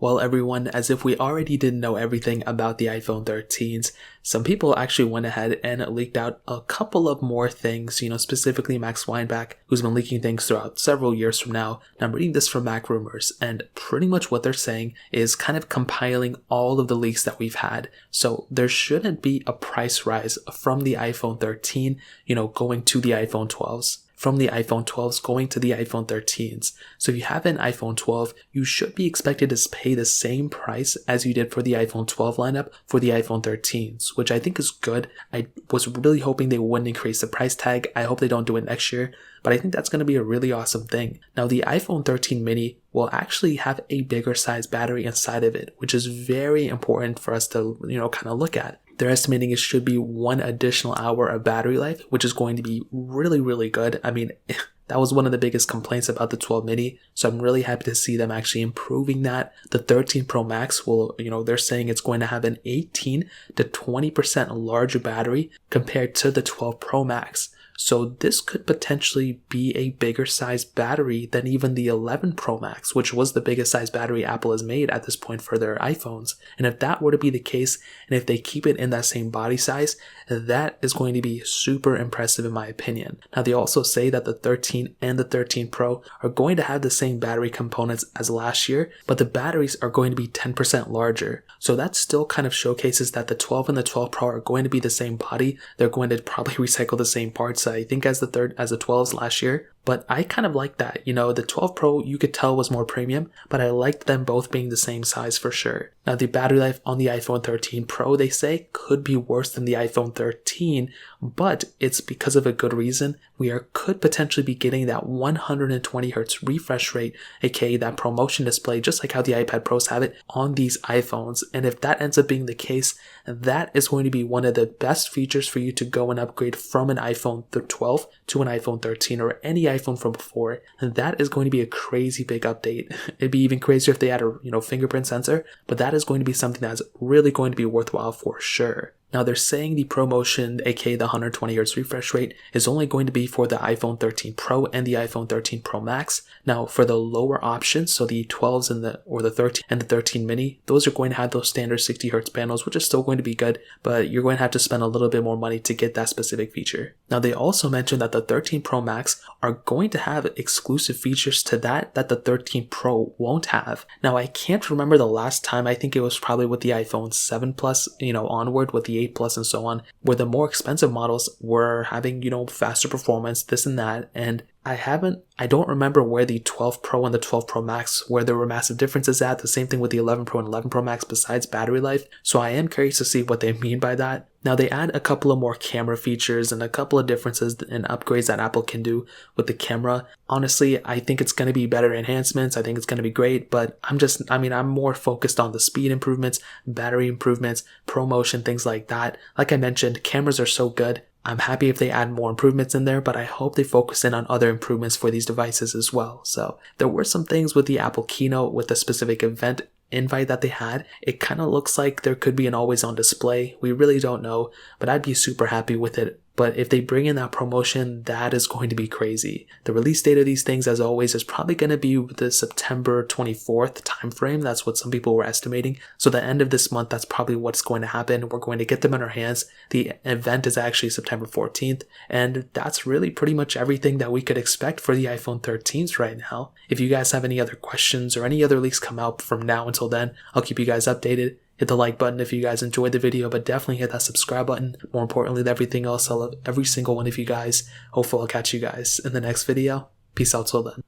Well, everyone, as if we already didn't know everything about the iPhone 13s, some people actually went ahead and leaked out a couple of more things, specifically Max Weinbach, who's been leaking things throughout several years from now. And I'm reading this from Mac Rumors, and pretty much what they're saying is kind of compiling all of the leaks that we've had. So there shouldn't be a price rise from the iPhone 13, going to the iPhone 12s. From the iPhone 12s going to the iPhone 13s. So if you have an iPhone 12, you should be expected to pay the same price as you did for the iPhone 12 lineup for the iPhone 13s, which I think is good. I was really hoping they wouldn't increase the price tag. I hope they don't do it next year, but I think that's going to be a really awesome thing. Now, the iPhone 13 mini will actually have a bigger size battery inside of it, which is very important for us to, kind of look at. They're estimating it should be 1 additional hour of battery life, which is going to be really, really good. I mean, that was one of the biggest complaints about the 12 mini, so I'm really happy to see them actually improving that. The 13 Pro Max will, they're saying it's going to have an 18 to 20% larger battery compared to the 12 Pro Max. So this could potentially be a bigger size battery than even the 11 Pro Max, which was the biggest size battery Apple has made at this point for their iPhones. And if that were to be the case, and if they keep it in that same body size, that is going to be super impressive in my opinion. Now, they also say that the 13 and the 13 Pro are going to have the same battery components as last year, but the batteries are going to be 10% larger. So that still kind of showcases that the 12 and the 12 Pro are going to be the same body. They're going to probably recycle the same parts, I think, as the 12s last year. But I kind of like that. The 12 Pro, you could tell, was more premium, but I liked them both being the same size for sure. Now, the battery life on the iPhone 13 Pro, they say, could be worse than the iPhone 13, but it's because of a good reason. We could potentially be getting that 120 Hz refresh rate, aka that ProMotion display, just like how the iPad Pros have it on these iPhones. And if that ends up being the case, that is going to be one of the best features for you to go and upgrade from an iPhone 12 to an iPhone 13 or any iPhone from before. And that is going to be a crazy big update. It'd be even crazier if they had a fingerprint sensor, but that is going to be something that's really going to be worthwhile for sure. Now, they're saying the ProMotion, aka the 120 Hz refresh rate, is only going to be for the iPhone 13 Pro and the iPhone 13 Pro Max. Now, for the lower options, so the 12s and the 13 and the 13 mini, those are going to have those standard 60 Hz panels, which is still going to be good, but you're going to have to spend a little bit more money to get that specific feature. Now, they also mentioned that the 13 Pro Max are going to have exclusive features to that the 13 Pro won't have. Now, I can't remember the last time. I think it was probably with the iPhone 7 Plus, onward with the 8 Plus and so on, where the more expensive models were having, faster performance, this and that. And I don't remember where the 12 Pro and the 12 Pro Max, where there were massive differences at. The same thing with the 11 Pro and 11 Pro Max besides battery life. So I am curious to see what they mean by that. Now, they add a couple of more camera features and a couple of differences and upgrades that Apple can do with the camera. Honestly, I think it's going to be better enhancements. I think it's going to be great, but I'm more focused on the speed improvements, battery improvements, ProMotion, things like that. Like I mentioned, cameras are so good. I'm happy if they add more improvements in there, but I hope they focus in on other improvements for these devices as well. So there were some things with the Apple keynote with the specific event invite that they had. It kind of looks like there could be an always on display. We really don't know, but I'd be super happy with it. But if they bring in that ProMotion, that is going to be crazy. The release date of these things, as always, is probably going to be the September 24th timeframe. That's what some people were estimating. So the end of this month, that's probably what's going to happen. We're going to get them in our hands. The event is actually September 14th. And that's really pretty much everything that we could expect for the iPhone 13s right now. If you guys have any other questions or any other leaks come out from now until then, I'll keep you guys updated. Hit the like button if you guys enjoyed the video, but definitely hit that subscribe button. More importantly than everything else, I love every single one of you guys. Hopefully I'll catch you guys in the next video. Peace out till then.